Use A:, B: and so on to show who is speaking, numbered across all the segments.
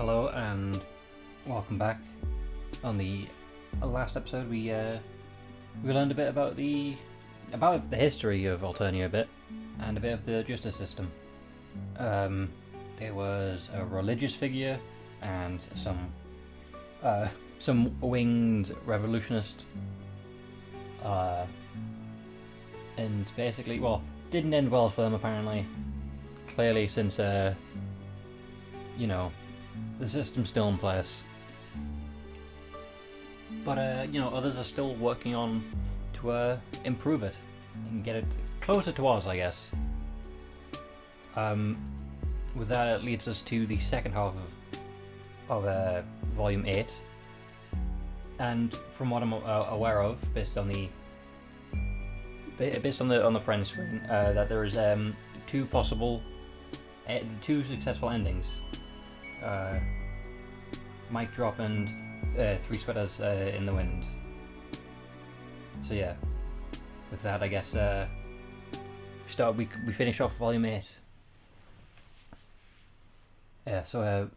A: Hello and welcome back. On the last episode, we learned a bit about the history of Alternia a bit, and a bit of the justice system. There was a religious figure and some winged revolutionist, and basically, didn't end well for them apparently. Clearly, since the system's still in place. But others are still working on to improve it and get it closer to us, I guess. With that, it leads us to the second half of Volume 8. And from what I'm aware of, based on the friend screen, that there is two successful endings. Mic drop and 3 sweaters in the wind. So yeah, with that, I guess we finish off Volume 8. Yeah, so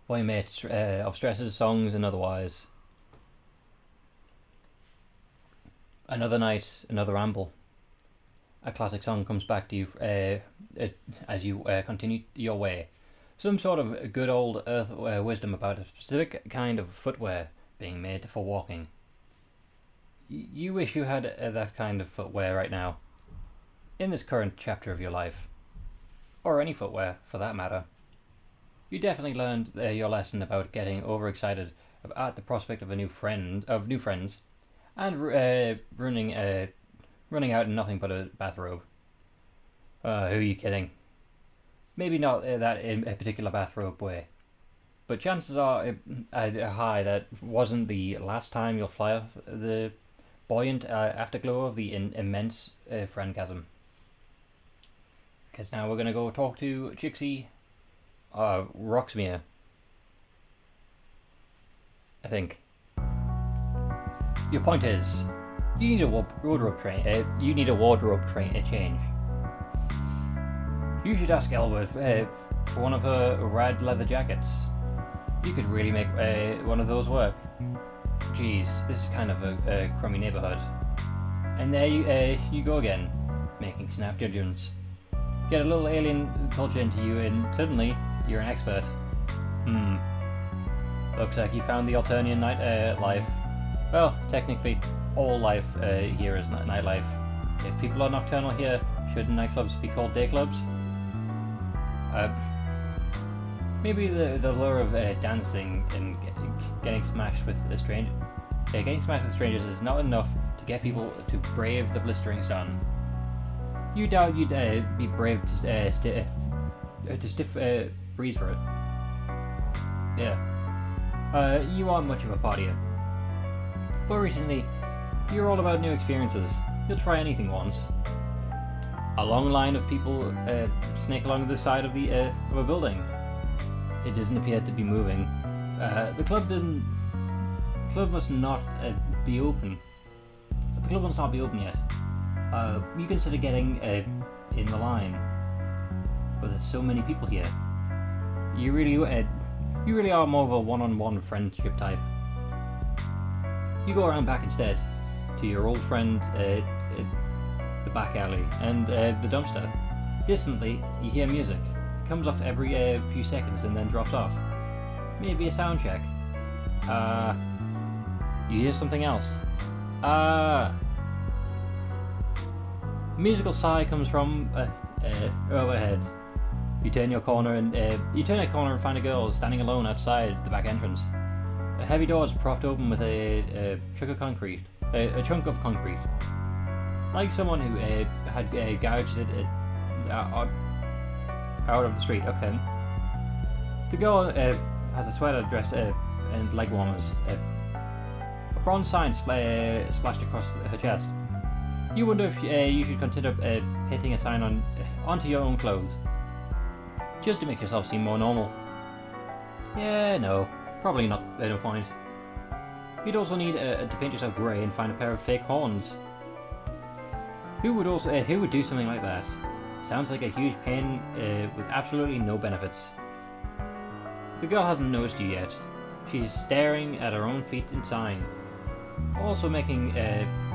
A: Volume 8 of stresses, songs, and otherwise. Another night, another ramble. A classic song comes back to you as you continue your way. Some sort of good old earth wisdom about a specific kind of footwear being made for walking. You wish you had that kind of footwear right now, in this current chapter of your life, or any footwear for that matter. You definitely learned your lesson about getting overexcited at the prospect of new friends, and running out in nothing but a bathrobe. Who are you kidding? Maybe not that in a particular bathrobe way, but chances are high that wasn't the last time you'll fly off the buoyant afterglow of the immense friendgasm. Because now we're going to go talk to Chixie, Roixmr, I think. Your point is, you need a wardrobe change. You should ask Elwood for one of her rad leather jackets. You could really make one of those work. Geez, this is kind of a crummy neighbourhood. And there you go again, making snap judgments. Get a little alien culture into you and suddenly you're an expert. Looks like you found the Alternian life. Well, technically, all life here is nightlife. If people are nocturnal here, shouldn't nightclubs be called day clubs? Maybe the lure of dancing and getting smashed with strangers is not enough to get people to brave the blistering sun. You doubt you'd be brave to stiff breeze for it. Yeah. You aren't much of a partier. But recently, you're all about new experiences. You'll try anything once. A long line of people snake along the side of a building. It doesn't appear to be moving. The club must not be open. The club must not be open yet. You consider getting in the line, but there's so many people here. You really are more of a one-on-one friendship type. You go around back instead, to your old friend, the back alley, and the dumpster. Distantly, you hear music. It comes off every few seconds and then drops off. Maybe a sound check. You hear something else. Musical sigh comes from overhead. You turn a corner and find a girl standing alone outside the back entrance. A heavy door is propped open with a chunk of concrete. Like someone who had gouged it out of the street. Okay. The girl has a sweater, dress, and leg warmers. A bronze sign splashed across her chest. You wonder if you should consider painting a sign onto your own clothes, just to make yourself seem more normal. Yeah, no, probably not. No point. You'd also need to paint yourself grey and find a pair of fake horns. Who would do something like that? Sounds like a huge pain with absolutely no benefits. The girl hasn't noticed you yet. She's staring at her own feet in sign, also making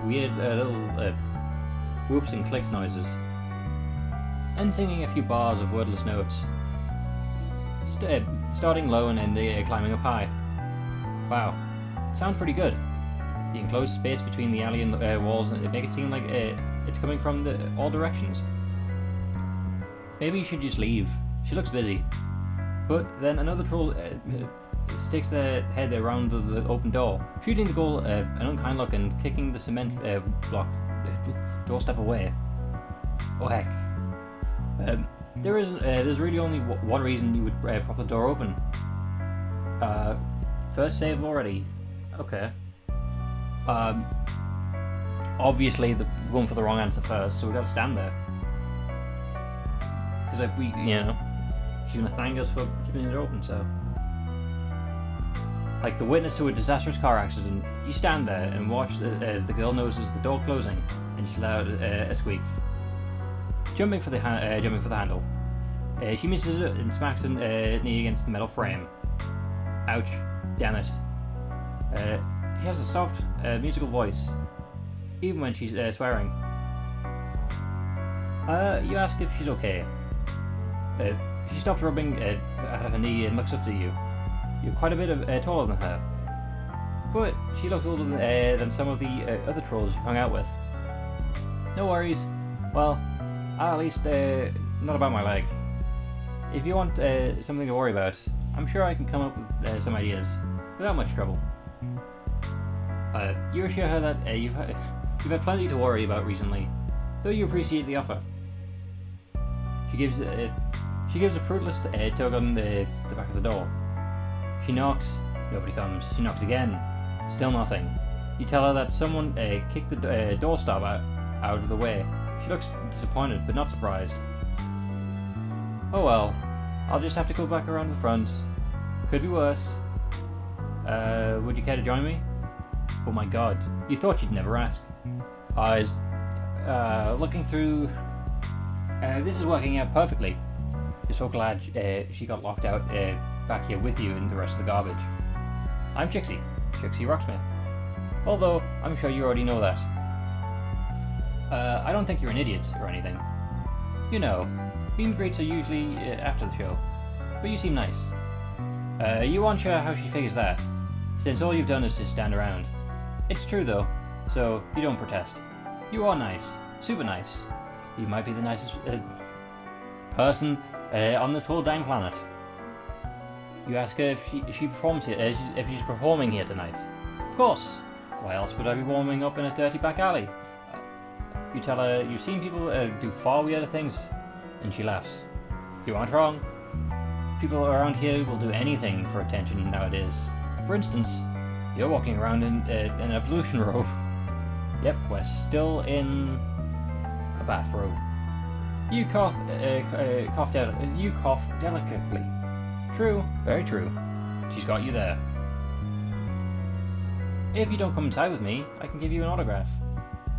A: weird little whoops and clicks noises, and singing a few bars of wordless notes. Starting low and then climbing up high. Wow, sounds pretty good. The enclosed space between the alley and the walls make it seem like it's coming from all directions. Maybe you should just leave. She looks busy. But then another troll sticks their head around the open door, shooting the goal an unkind look and kicking the cement block doorstep away. Oh heck. There's really only one reason you would prop the door open. First save already. Okay. Obviously the going for the wrong answer first, so we gotta stand there. Because if we, she's gonna thank us for keeping it open, so. Like the witness to a disastrous car accident, you stand there and watch as the girl notices the door closing, and she let out a squeak. Jumping for the handle. She misses it and smacks her knee against the metal frame. Ouch. Damn it. She has a soft, musical voice, even when she's swearing. You ask if she's okay. She stops rubbing at her knee and looks up to you. You're quite a bit taller than her, but she looks older than some of the other trolls you've hung out with. No worries. Well, at least not about my leg. If you want something to worry about, I'm sure I can come up with some ideas without much trouble. You assure her that you've had plenty to worry about recently, though you appreciate the offer. She gives a fruitless tug on the back of the door. She knocks, nobody comes. She knocks again, still nothing. You tell her that someone kicked the doorstop out of the way. She looks disappointed, but not surprised. Oh well, I'll just have to go back around the front. Could be worse. Would you care to join me? Oh my god, you thought you'd never ask. Eyes. Looking through... this is working out perfectly. You're so glad she got locked out back here with you and the rest of the garbage. I'm Chixie Roixmr. Although, I'm sure you already know that. I don't think you're an idiot or anything. You know, meet and greets are usually after the show, but you seem nice. You aren't sure how she figures that, since all you've done is just stand around. It's true though, so you don't protest. You are nice, super nice. You might be the nicest person on this whole dang planet. You ask her if she performs here, if she's performing here tonight. Of course. Why else would I be warming up in a dirty back alley? You tell her you've seen people do far weirder things, and she laughs. You aren't wrong. People around here will do anything for attention nowadays. For instance, you're walking around in an absolution robe. Yep, we're still in a bathrobe. You cough delicately. True, very true. She's got you there. If you don't come inside with me, I can give you an autograph.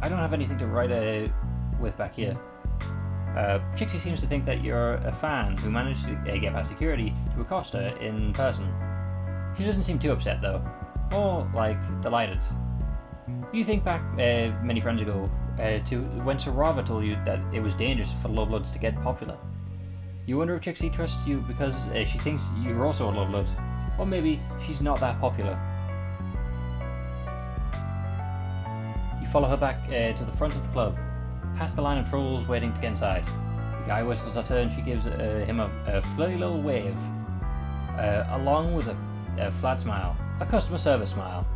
A: I don't have anything to write with back here. Chixie seems to think that you're a fan who managed to get past security to accost her in person. She doesn't seem too upset though, more like delighted. You think back many friends ago to when Sir Robert told you that it was dangerous for lowbloods to get popular. You wonder if Chixie trusts you because she thinks you're also a lowblood, or maybe she's not that popular. You follow her back to the front of the club, past the line of trolls waiting to get inside. The guy whistles at her and she gives him a flirty little wave, along with a flat smile, a customer service smile.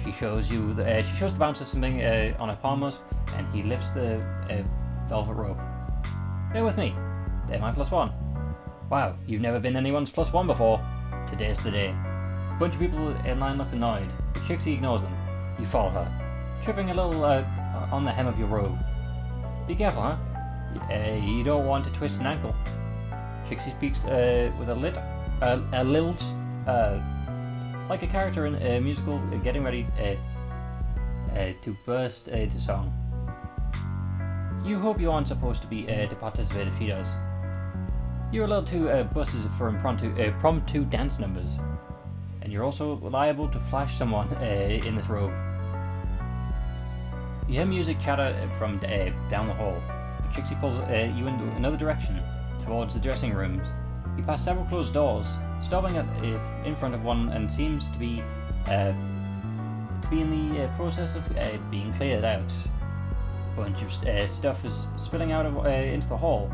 A: She shows the bouncer something on her palm musk, and he lifts the velvet rope. They're with me. They're my +1. Wow, you've never been anyone's +1 before. Today's the day. A bunch of people in line look annoyed, but Chixie ignores them. You follow her, tripping a little on the hem of your robe. Be careful, huh? You don't want to twist an ankle. Chixie speaks with a lilt, like a character in a musical getting ready to burst into song. You hope you aren't supposed to be to participate if she does. You're allowed to buses for impromptu dance numbers, and you're also liable to flash someone in this robe. You hear music chatter from down the hall, but Chixie pulls you in another direction, towards the dressing rooms. You pass several closed doors, stopping in front of one, and seems to be in the process of being cleared out. A bunch of stuff is spilling out into the hall,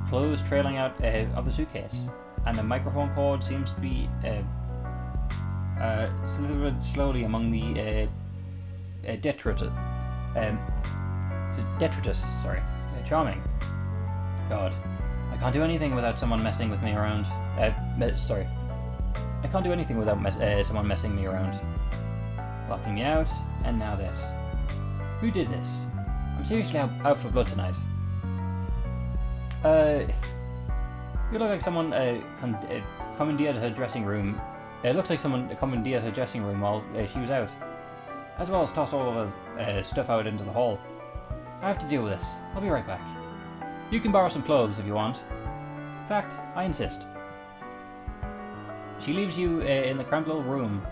A: clothes trailing out of the suitcase, and the microphone cord seems to be slithered slowly among the detritus. Charming. God, I can't do anything without someone messing with me around. I can't do anything without someone messing me around. Locking me out, and now this. Who did this? I'm seriously out for blood tonight. You look like someone commandeered her dressing room. It looks like someone commandeered her dressing room while she was out, as well as tossed all of her stuff out into the hall. I have to deal with this. I'll be right back. You can borrow some clothes if you want. In fact, I insist. She leaves you in the cramped little room.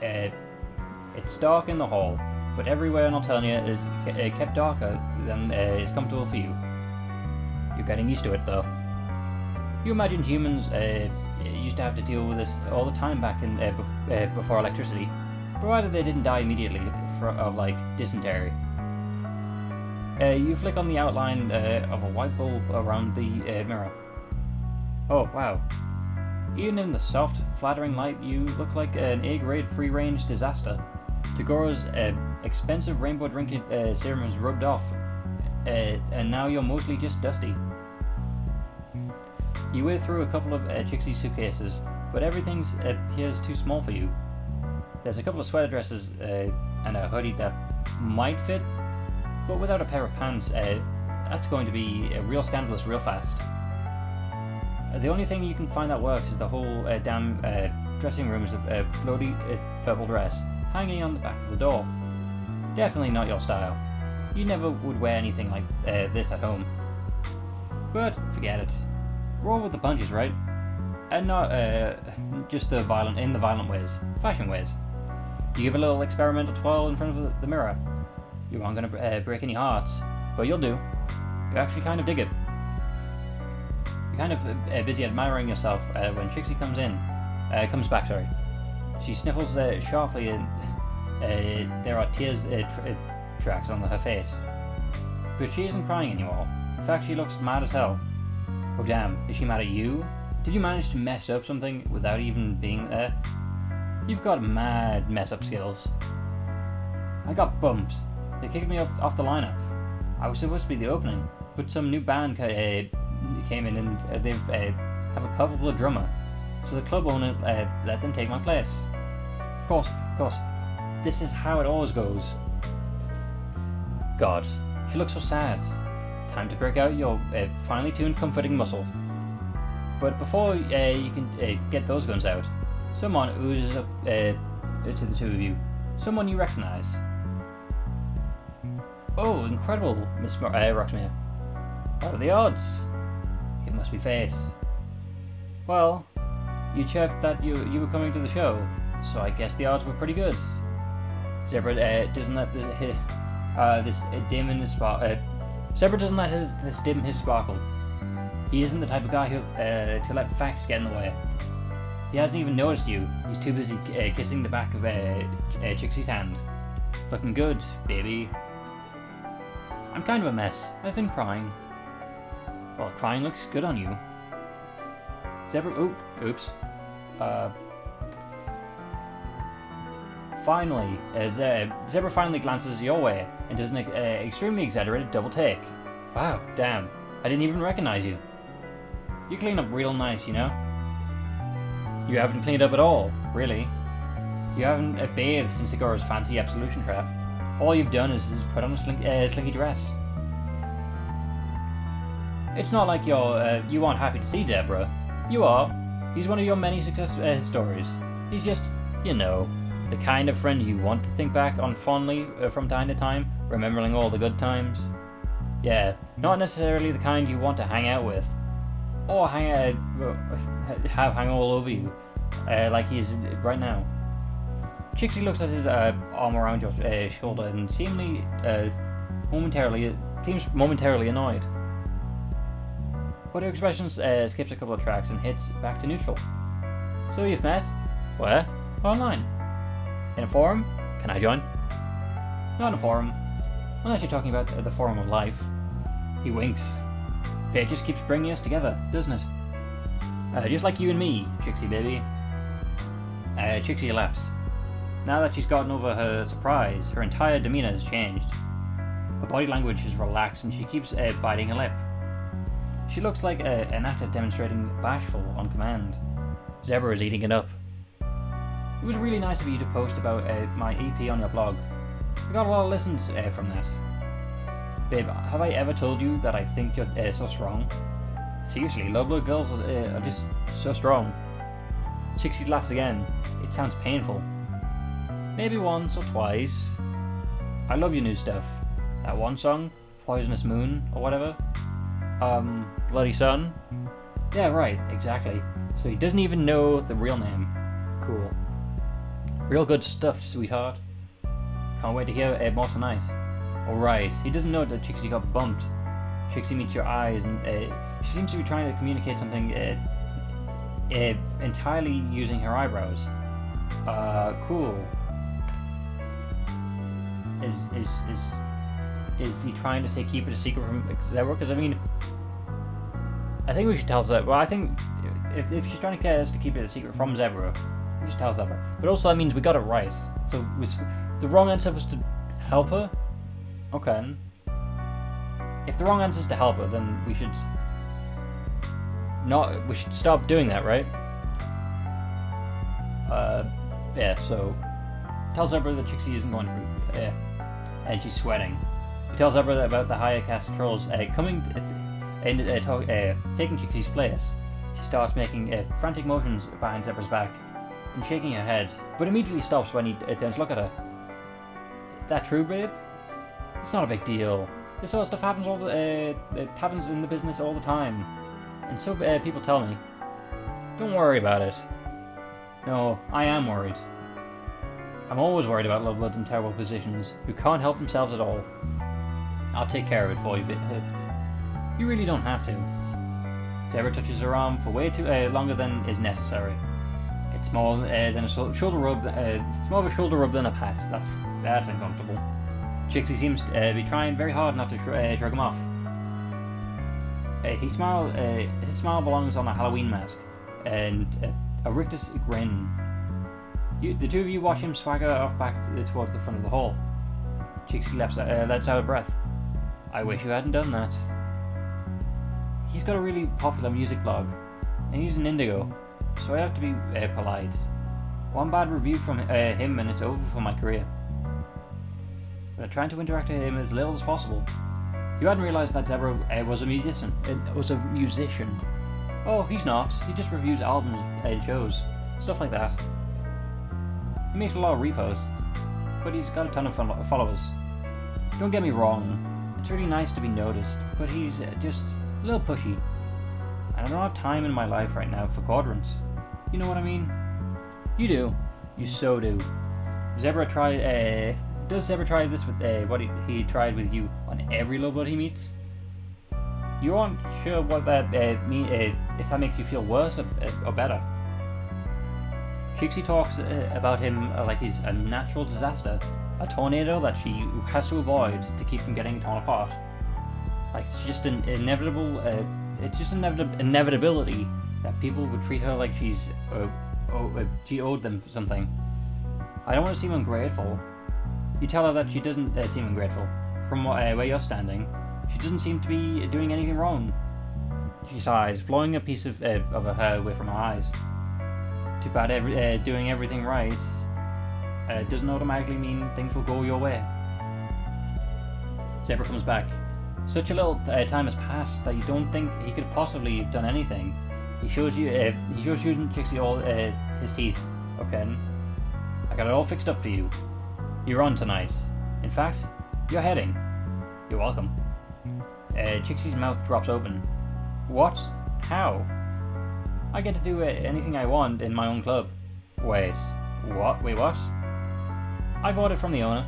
A: It's dark in the hall, but everywhere in Alternia is kept darker than is comfortable for you. You're getting used to it, though. You imagine humans used to have to deal with this all the time back in before electricity, provided they didn't die immediately of dysentery. You flick on the outline of a white bulb around the mirror. Oh, wow. Even in the soft, flattering light, you look like an A-grade free-range disaster. Tagora's expensive rainbow drinking serum has rubbed off, and now you're mostly just dusty. You wade through a couple of Chixie suitcases, but everything appears too small for you. There's a couple of sweater dresses and a hoodie that might fit, but without a pair of pants, that's going to be real scandalous real fast. The only thing you can find that works is the whole damn dressing room's floaty purple dress hanging on the back of the door. Definitely not your style. You never would wear anything like this at home. But forget it. Roll with the punches, right? And not just the violent ways, fashion ways. You give a little experimental twirl in front of the mirror. You aren't going to break any hearts, but you'll do. You actually kind of dig it. You're kind of busy admiring yourself when Chixie comes back. She sniffles sharply, and there are tears tracks on her face. But she isn't crying anymore. In fact, she looks mad as hell. Oh damn, is she mad at you? Did you manage to mess up something without even being there? You've got mad mess-up skills. I got bumps. They kicked me off the lineup. I was supposed to be the opening, but some new band came in and they have a purple drummer, so the club owner let them take my place. Of course, this is how it always goes. God, she looks so sad. Time to break out your finely tuned comforting muscles. But before you can get those guns out, someone oozes up to the two of you. Someone you recognize. Oh, incredible, Miss Roixmr. What are the odds? It must be fate. Well, you chirped that you were coming to the show, so I guess the odds were pretty good. Zebra doesn't let this dim in his Zebra doesn't let this dim his sparkle. He isn't the type of guy who to let facts get in the way. He hasn't even noticed you. He's too busy kissing the back of Chixie's hand. Looking good, baby. I'm kind of a mess. I've been crying. Well, crying looks good on you. Zebra. Oops. Finally, Zebra finally glances your way and does an extremely exaggerated double take. Wow, damn. I didn't even recognize you. You clean up real nice, you know? You haven't cleaned up at all, really. You haven't bathed since Tagora's fancy absolution trap. All you've done is put on a slinky dress. It's not like you aren't happy to see Deborah. You are. He's one of your many success stories. He's just, the kind of friend you want to think back on fondly from time to time, remembering all the good times. Yeah, not necessarily the kind you want to hang out with. or hang all over you, like he is right now. Chixie looks at his arm around your shoulder and seems momentarily annoyed. But her expression skips a couple of tracks and hits back to neutral. So you've met? Where? Online. In a forum? Can I join? Not in a forum. Unless you're talking about the forum of life. He winks. Fate just keeps bringing us together, doesn't it? Just like you and me, Chixie baby. Chixie laughs. Now that she's gotten over her surprise, her entire demeanour has changed. Her body language is relaxed and she keeps biting her lip. She looks like an actor demonstrating bashful on command. Zebra is eating it up. It was really nice of you to post about my EP on your blog. We got a lot of listens from that. Babe, have I ever told you that I think you're so strong? Seriously, Loveblood girls are just so strong. Chixie laughs again. It sounds painful. Maybe once or twice. I love your new stuff. That one song, Poisonous Moon, or whatever. Bloody Sun? Yeah, right, exactly. So he doesn't even know the real name. Cool. Real good stuff, sweetheart. Can't wait to hear more tonight. Alright, he doesn't know that Chixie got bumped. Chixie meets your eyes and she seems to be trying to communicate something entirely using her eyebrows. Cool. Is he trying to say keep it a secret from Zebra? Because I mean, I think we should tell Zebra. Well, I think if she's trying to get us to keep it a secret from Zebra, we should tell Zebra. But also that means we got it right. So the wrong answer was to help her. Okay. If the wrong answer is to help her, then we should stop doing that, right? Yeah. So tell Zebra that Chixie isn't going to. And she's sweating. He tells Zebra about the higher caste trolls coming and taking Chixie's place. She starts making frantic motions behind Zebra's back and shaking her head, but immediately stops when he turns to look at her. That true, babe? It's not a big deal. This sort of stuff happens it happens in the business all the time, and so people tell me. Don't worry about it. No, I am worried. I'm always worried about Lovebloods in terrible positions who can't help themselves at all. I'll take care of it for you, You really don't have to. Zebra touches her arm for way too longer than is necessary. It's more than a shoulder rub. It's more of a shoulder rub than a pat. That's uncomfortable. Chixie seems to be trying very hard not to shrug him off. His smile belongs on a Halloween mask and a rictus grin. The two of you watch him swagger off back towards the front of the hall. Chixie lets out a breath. I wish you hadn't done that. He's got a really popular music blog, and he's an indigo, so I have to be polite. One bad review from him and it's over for my career. But I'm trying to interact with him as little as possible. You hadn't realised that Zebra was a musician. Oh, he's not. He just reviews albums and shows. Stuff like that. He makes a lot of reposts, but he's got a ton of followers. Don't get me wrong, it's really nice to be noticed, but he's just a little pushy. And I don't have time in my life right now for quadrants. You know what I mean? You do. You so do. Does Zebra try this with what he tried with you on every Loveblood he meets? You aren't sure what that if that makes you feel worse or better. Chixie talks about him like he's a natural disaster, a tornado that she has to avoid to keep from getting torn apart. Like it's just an inevitable. It's just an inevitability that people would treat her like she owed them something. I don't want to seem ungrateful. You tell her that she doesn't seem ungrateful. From where you're standing, she doesn't seem to be doing anything wrong. She sighs, blowing a piece of her hair away from her eyes. Too bad doing everything right doesn't automatically mean things will go your way. Zebra comes back. Such a little time has passed that you don't think he could possibly have done anything. He shows you using Chixie all his teeth. Okay, I got it all fixed up for you. You're on tonight. In fact, you're heading. You're welcome. Chixie's mouth drops open. What? How? I get to do anything I want in my own club. Wait, what? Wait, what? I bought it from the owner.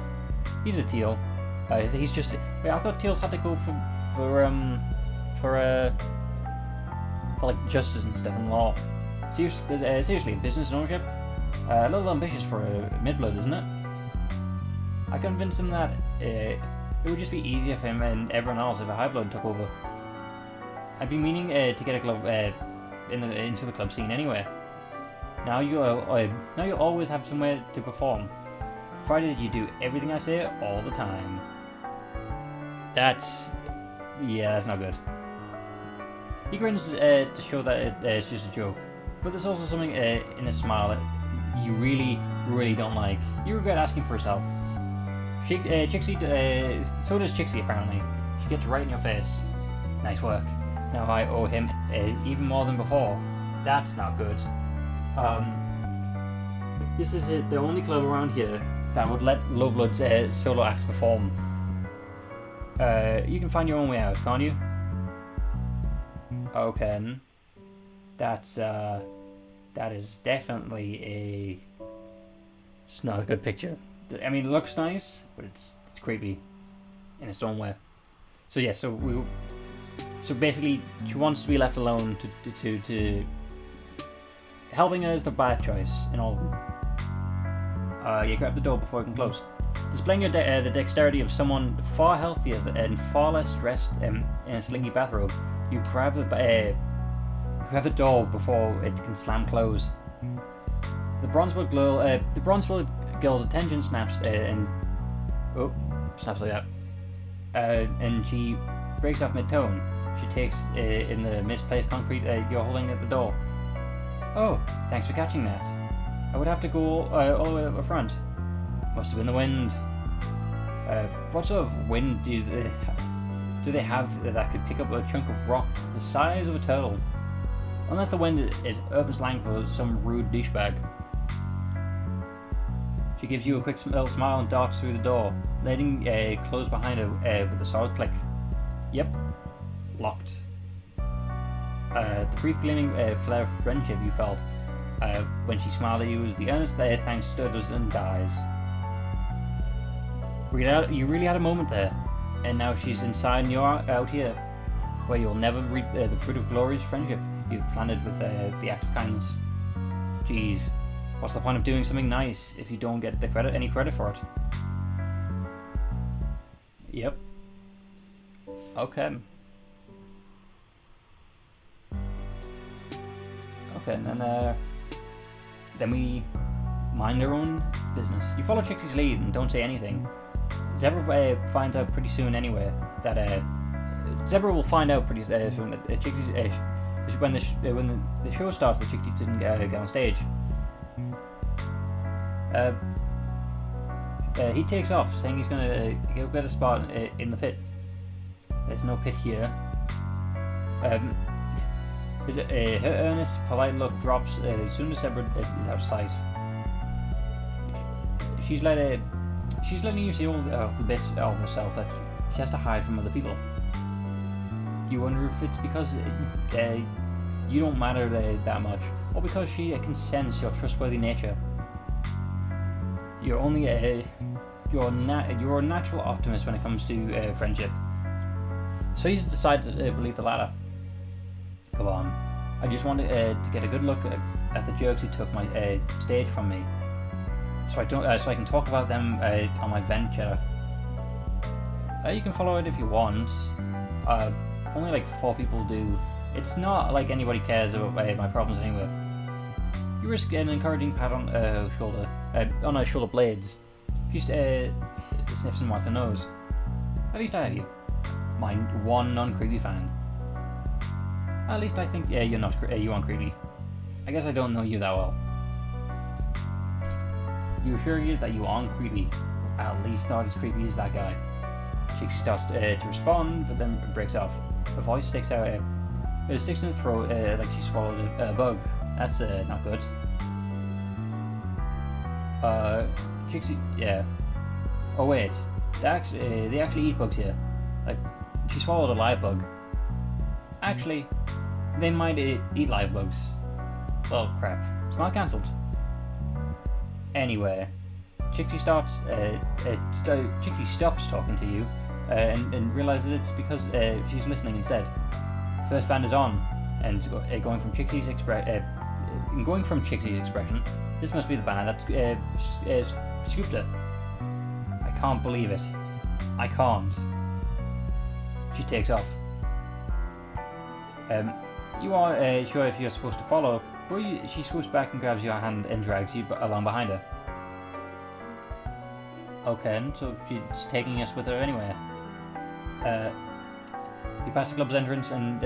A: He's a teal. He's just. Wait, I thought teals had to go for like justice and stuff and law. Seriously, business and ownership. A little ambitious for a midblood, isn't it? I convinced him that it would just be easier for him and everyone else if a high blood took over. I've been meaning to get a club into the club scene anyway. Now you'll always have somewhere to perform, provided you do everything I say all the time. That's not good. He grins to show that it's just a joke, but there's also something in his smile that you really, really don't like. You regret asking for his help. Chixie, so does Chixie apparently. She gets right in your face. Nice work. Now I owe him even more than before. That's not good. This is the only club around here that would let Lowblood's solo acts perform. You can find your own way out, can't you? Okay. That is definitely it's not a good picture. I mean, it looks nice, but it's creepy in its own way. So yeah, so basically, she wants to be left alone to helping her is the bad choice in all of them. You grab the door before it can close. Displaying your the dexterity of someone far healthier and far less stressed in a slinky bathrobe, you grab the door before it can slam close. The Bronzewood girl's attention snaps snaps like that, and she breaks off mid-tone. She takes in the misplaced concrete you're holding at the door. Oh, thanks for catching that. I would have to go all the way up the front. Must have been the wind. What sort of wind do they have that could pick up a chunk of rock the size of a turtle? Unless the wind is urban slang for some rude douchebag. She gives you a quick little smile and darts through the door, letting close behind her with a solid click. Yep, locked. The brief gleaming flare of friendship you felt when she smiled at you as the earnest thanks stutters and dies. You really had a moment there, and now she's inside and you're out here, where you'll never reap the fruit of glorious friendship you've planted with the act of kindness. Jeez, what's the point of doing something nice if you don't get any credit for it? Yep. Okay. And then we mind our own business. You follow Chixie's lead and don't say anything. Zebra finds out pretty soon anyway that Zebra will find out pretty soon that Chixie's when the show starts that Chixie didn't get on stage. He takes off, saying he's gonna go get a spot in the pit. There's no pit here. Her earnest, polite look drops as soon as Zebra is out of sight. She's letting you see all the bit of herself that she has to hide from other people. You wonder if it's because you don't matter that much, or because she can sense your trustworthy nature. You're a natural optimist when it comes to friendship. So you decide to believe the latter. Come on, I just wanted to get a good look at the jerks who took my stage from me, so I can talk about them on my venture. You can follow it if you want. Only like 4 people do. It's not like anybody cares about my problems anyway. You risk an encouraging pat on her shoulder blades. She sniffs and wipes her nose. At least I have you, my one non-creepy fan. At least I think you aren't creepy. I guess I don't know you that well. You assure you that you aren't creepy. At least not as creepy as that guy. Chixie starts to respond, but then breaks off. Her voice sticks out. It sticks in the throat like she swallowed a bug. That's not good. Chixie, yeah. Oh wait, they actually eat bugs here. Like, she swallowed a live bug. Actually, They might eat live bugs. Oh crap. Smile cancelled. Anyway, Chixie stops talking to you and realizes it's because she's listening instead. First band is on, and going from Chixie's expression, this must be the band that scooped her. I can't believe it. I can't. She takes off. You are sure if you're supposed to follow, but she swoops back and grabs your hand and drags you along behind her. Okay, so she's taking us with her anyway. You pass the club's entrance and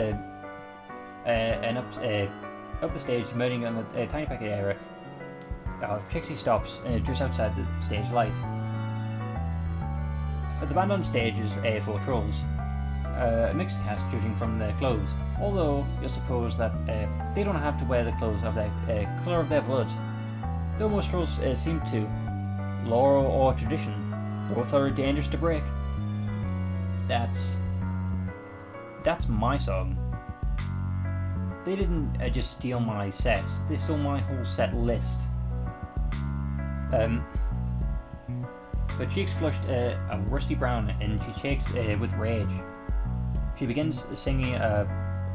A: up the stage, emerging on the tiny packet area. Chixie stops just outside the stage light. The band on stage is A4 Trolls, a mixed cast judging from their clothes, although you'll suppose that they don't have to wear the clothes of their colour of their blood. Though most trolls seem to, law or tradition, both are dangerous to break. That's my song. They didn't just steal my set, they stole my whole set list. Her cheeks flushed a rusty brown and she shakes with rage. She begins singing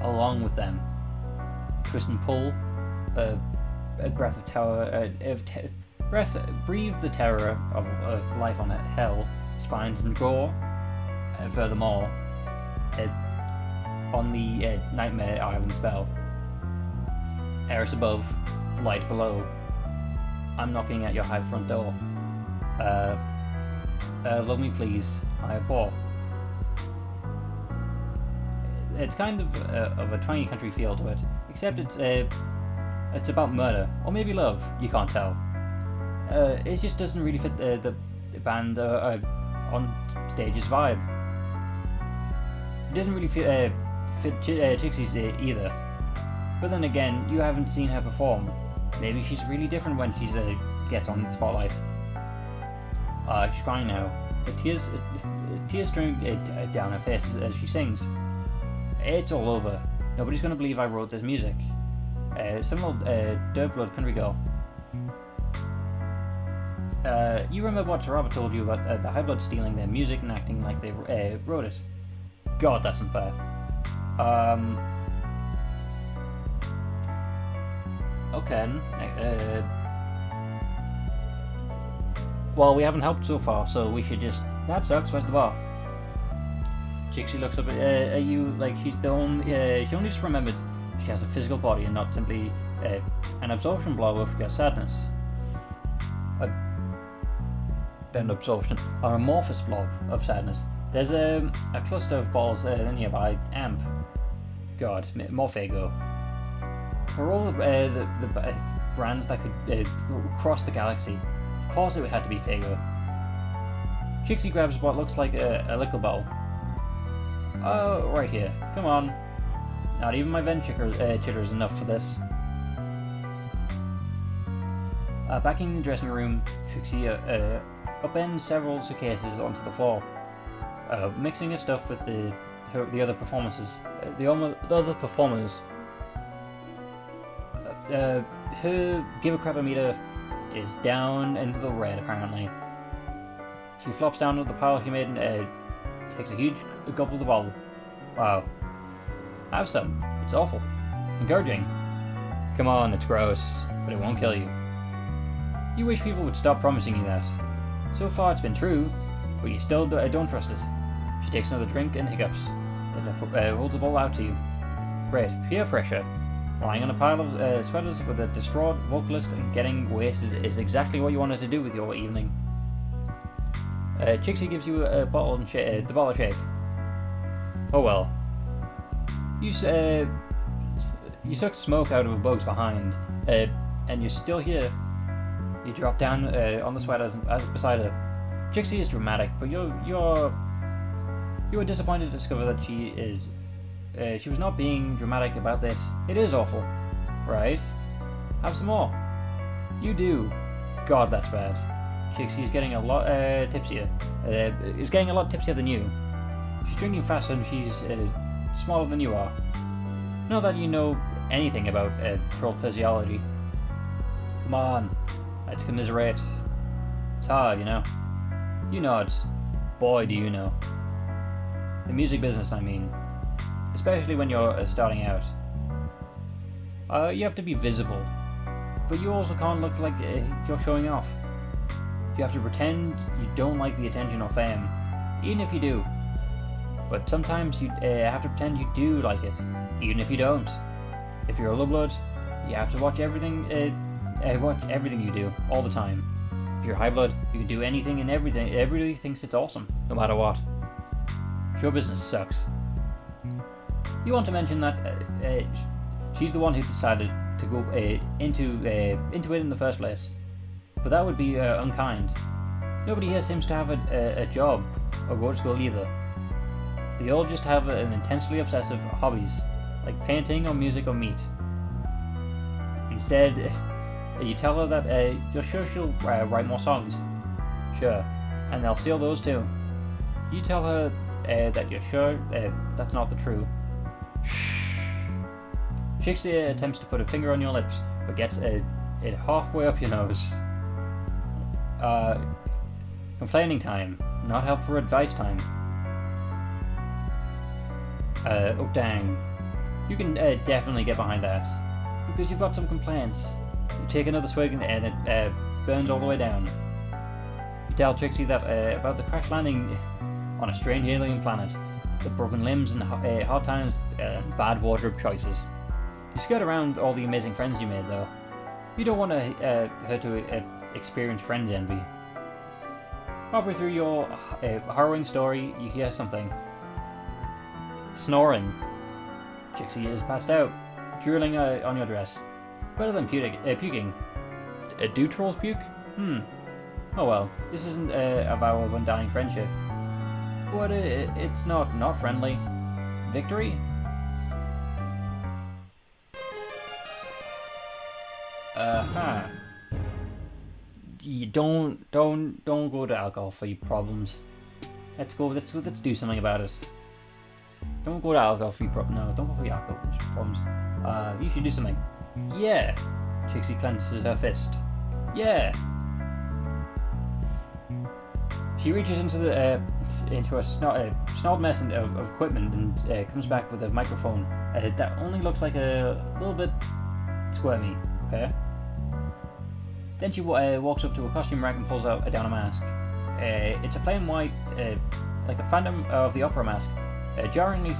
A: along with them. Twist and pull, a breath of terror, breathe the terror of life on hell, spines and gore. Furthermore, on the Nightmare Island spell. Eris above, light below. I'm knocking at your high front door. Love me please, I abhor. It's kind of a tiny country feel to it, except it's about murder, or maybe love, you can't tell. It just doesn't really fit the band on stage's vibe. It doesn't really fit Chixie's either. But then again, you haven't seen her perform. Maybe she's really different when she gets on the spotlight. She's crying now. Tears streaming down her face as she sings. It's all over. Nobody's gonna believe I wrote this music. Some old dirt blood country girl. You remember what Sarava told you about the high blood stealing their music and acting like they wrote it? God, that's unfair. Okay. Well, we haven't helped so far, so we should just... That sucks, where's the bar? Chixie looks up at you like she's the only... she only just remembered she has a physical body and not simply an absorption blob of your sadness. An absorption, or amorphous blob of sadness. There's a cluster of balls nearby. Amp. God, more Fago. For all the brands that could cross the galaxy, of course it had to be Fago. Chixie grabs what looks like a liquor bottle. Oh, right here. Come on. Not even my vent chitter is enough for this. Back in the dressing room, Chixie upends several suitcases onto the floor, mixing her stuff with the other performances. The other performers. Her give a crap meter is down into the red apparently. She flops down to the pile she made and takes a huge gulp of the bottle. Wow. Have some. It's awful. Encouraging. Come on, it's gross, but it won't kill you. You wish people would stop promising you that. So far it's been true, but you still don't trust it. She takes another drink and hiccups, then holds the bottle out to you. Great, peer pressure. Lying on a pile of sweaters with a distraught vocalist and getting wasted is exactly what you wanted to do with your evening. Chixie gives you a bottle and the bottle shake. Oh well. You sucked smoke out of a bug's behind, and you're still here. You drop down on the sweaters beside her. Chixie is dramatic, but you were disappointed to discover that she was not being dramatic about this. It is awful, right? Have some more. You do. God, that's bad. Chixie is getting a lot tipsier. Is getting a lot tipsier than you. She's drinking faster and she's smaller than you are. Not that you know anything about troll physiology. Come on, let's commiserate. It's hard, you know. You know it. Boy, do you know. The music business, I mean. Especially when you're starting out. You have to be visible. But you also can't look like you're showing off. You have to pretend you don't like the attention or fame, even if you do. But sometimes you have to pretend you do like it, even if you don't. If you're a low blood, you have to watch everything you do all the time. If you're high blood, you can do anything and everything. Everybody thinks it's awesome, no matter what. Show business sucks. You want to mention that she's the one who decided to go into it in the first place, but that would be unkind. Nobody here seems to have a job or go to school either. They all just have an intensely obsessive hobbies, like painting or music or meat. Instead, you tell her that you're sure she'll write more songs. Sure, and they'll steal those too. You tell her that you're sure that's not the truth. Shh. Chixie attempts to put a finger on your lips, but gets it halfway up your nose. Complaining time, not help for advice time. Oh dang. You can definitely get behind that, because you've got some complaints. You take another swig and it burns all the way down. You tell Chixie that about the crash landing on a strange alien planet, the broken limbs and hard times and bad wardrobe choices. You skirt around all the amazing friends you made though. You don't want her to experience friends envy. Halfway through your harrowing story, you hear something. Snoring. Chixie is passed out, drooling on your dress. Better than puking. Do trolls puke? Oh well, this isn't a vow of undying friendship. But it's not friendly. Victory? You don't go to alcohol for your problems. Let's do something about it. Don't go to alcohol for your problems. No, don't go for your alcohol problems. You should do something. Yeah. Chixie clenches her fist. Yeah. She reaches into a snarled mess of equipment and comes back with a microphone that only looks like a little bit squirmy. Okay. Then she walks up to a costume rack and pulls down a mask. It's a plain white, like a Phantom of the Opera mask, jarringly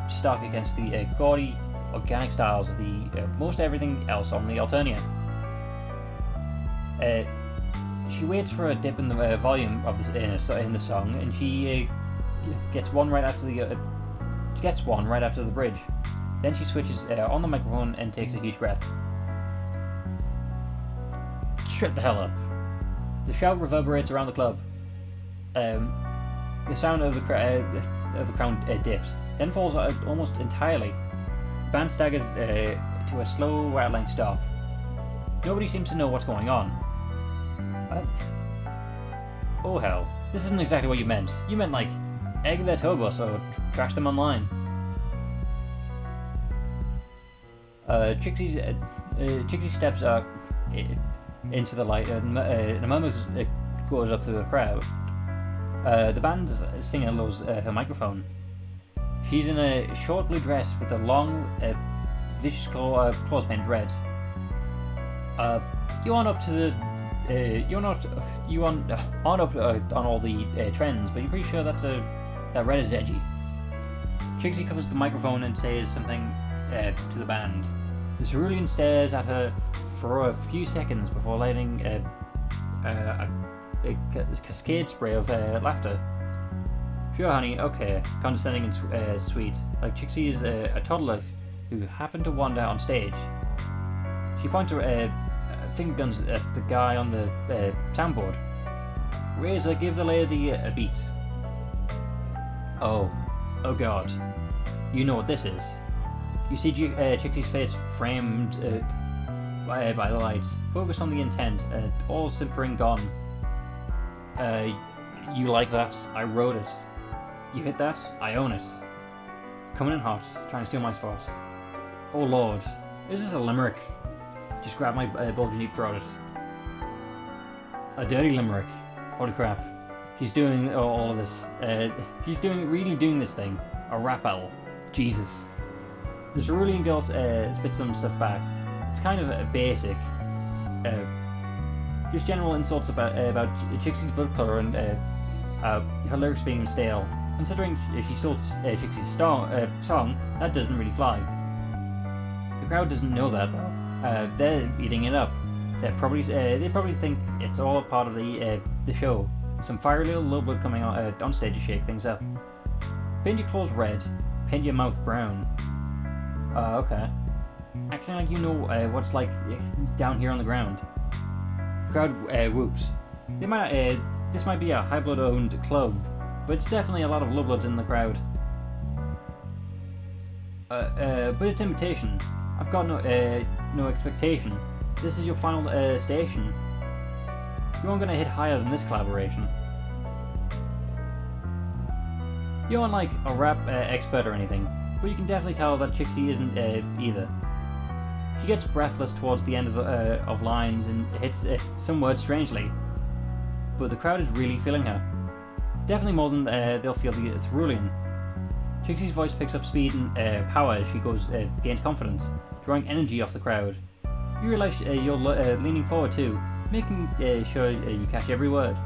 A: stark against the gaudy, organic styles of the most everything else on the Alternia. She waits for a dip in the volume of in the song, and she gets one right after the bridge. Then she switches on the microphone and takes a huge breath. Shut the hell up. The shout reverberates around the club. The sound of the crowd dips, then falls out almost entirely. The band staggers to a slow, rattling stop. Nobody seems to know what's going on. Oh hell, this isn't exactly what you meant. You meant like, egg their tour bus or trash them online. Chixie steps into the light and a murmur goes up to the crowd. The band singer loves her microphone. She's in a short blue dress with a long, vicious claws painted red. You aren't up to the you aren't up on all the trends, but you're pretty sure that red is edgy. Chixie covers the microphone and says something to the band. The cerulean stares at her for a few seconds before lighting a cascade spray of laughter. Sure, honey, okay. Condescending and sweet. Like Chixie is a toddler who happened to wander on stage. She points her finger guns at the guy on the soundboard. Razor, give the lady a beat. Oh god. You know what this is. You see Chixie's face framed by the lights, focused on the intent, all simpering gone. You like that? I wrote it. You hit that? I own it. Coming in hot, trying to steal my spot. Oh lord. Is this a limerick? Just grab my bulge and deep throat it. A dirty limerick. Holy crap. She's doing all of this. She's really doing this thing. A rap battle. Jesus. The cerulean girl spits some stuff back. It's kind of basic. Just general insults about Chixie's blood colour and her lyrics being stale. Considering she stole Chixie's song, that doesn't really fly. The crowd doesn't know that though. They're eating it up. They probably think it's all a part of the show. Some fiery little lowblood coming on stage to shake things up. Paint your clothes red. Paint your mouth brown. Okay. Acting like you know what's like down here on the ground. Crowd whoops. This might be a high blood owned club, but it's definitely a lot of lowbloods in the crowd. But it's imitation. I've got no expectation. This is your final station. You aren't gonna hit higher than this collaboration. You aren't like a rap expert or anything, but you can definitely tell that Chixie isn't either. She gets breathless towards the end of lines and hits some words strangely, but the crowd is really feeling her. Definitely more than they'll feel the cerulean. Chixie's voice picks up speed and power as she gains confidence, drawing energy off the crowd. You realise you're leaning forward too, making sure you catch every word.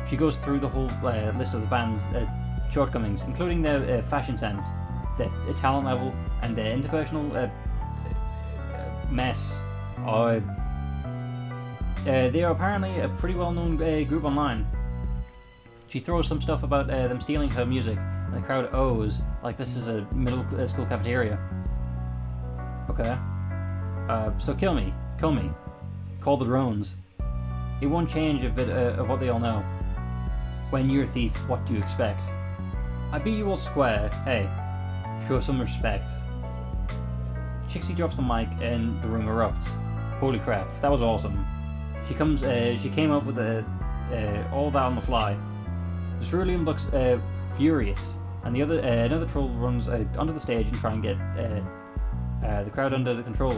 A: She goes through the whole list of the band's shortcomings, including their fashion sense, their talent level, and their interpersonal mess. They are apparently a pretty well-known group online. She throws some stuff about them stealing her music, and the crowd owes, like this is a middle school cafeteria. Okay. So kill me. Call the drones. It won't change a bit of what they all know. When you're a thief, what do you expect? I beat you all square. Hey, show some respect. Chixie drops the mic and the room erupts. Holy crap, that was awesome. She came up with all that on the fly. The cerulean looks furious, and another troll runs onto the stage and try and get the crowd under the control.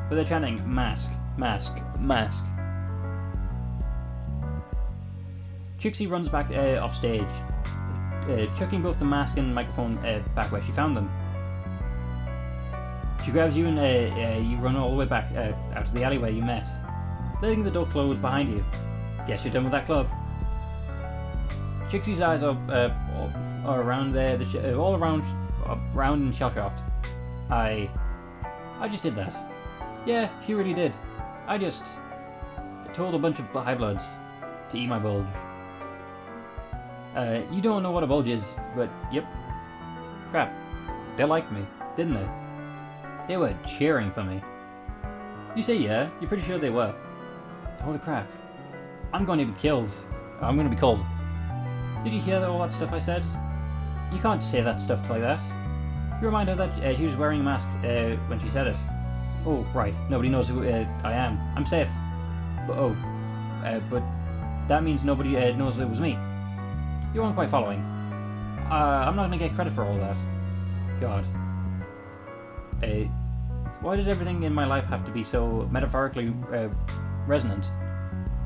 A: But they're chanting mask, mask, mask. Chixie runs back off stage, chucking both the mask and microphone back where she found them. She grabs you and you run all the way back out to the alleyway you met, letting the door close behind you. Guess you're done with that club. Chixie's eyes are around all around and shell-shocked. I just did that. Yeah, she really did. I just told a bunch of high bloods to eat my bulge. You don't know what a bulge is, but yep. Crap. They liked me, didn't they? They were cheering for me. You say yeah, you're pretty sure they were. Holy crap. I'm going to be killed. I'm going to be killed. Did you hear all that stuff I said? You can't say that stuff like that. You remind her that she was wearing a mask when she said it. Oh, right. Nobody knows who I am. I'm safe. But but that means nobody knows it was me. You aren't quite following. I'm not going to get credit for all that. God. Why does everything in my life have to be so metaphorically resonant?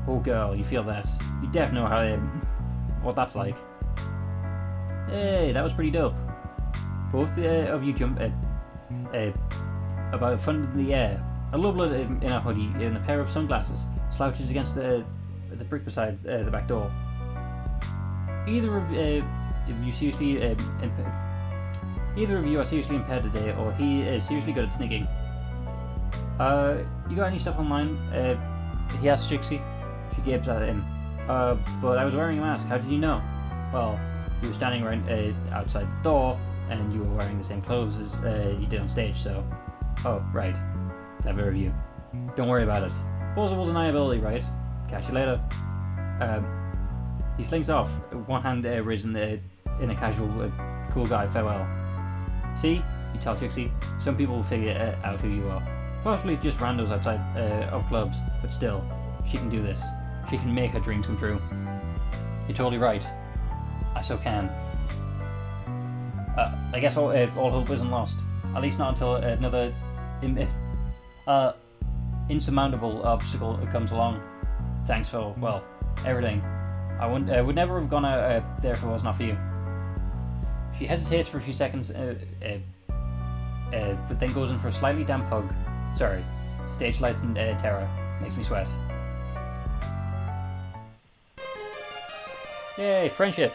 A: Oh girl, you feel that. You definitely know how what that's like. Hey, that was pretty dope. Both of you jump about a foot into the air. A lowblood in a hoodie and a pair of sunglasses slouches against the brick beside the back door. Either of you are seriously impaired today, or he is seriously good at sneaking. You got any stuff online? He asked Chixie. She gapes at him. But I was wearing a mask. How did you know? Well, you were standing right outside the door, and you were wearing the same clothes as you did on stage, so... Oh, right. Clever of you. Don't worry about it. Plausible deniability, right? Catch you later. He slinks off, one hand raised in a casual, cool guy farewell. See? You tell Chixie. Some people will figure out who you are. Possibly just randos outside of clubs, but still, she can do this. She can make her dreams come true. You're totally right. I so can. I guess all hope isn't lost. At least not until another insurmountable obstacle comes along. Thanks for, well, everything. I would never have gone out there if it was not for you. She hesitates for a few seconds, but then goes in for a slightly damp hug. Sorry, stage lights and terror makes me sweat. Yay, friendship!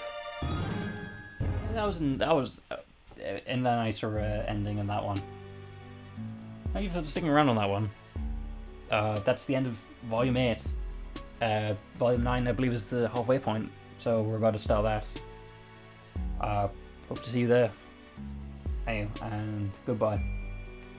A: That was a nicer ending in that one. Thank you for sticking around on that one. That's the end of Volume 8. Volume 9, I believe, is the halfway point, so we're about to start that. Hope to see you there. Anyway, and goodbye.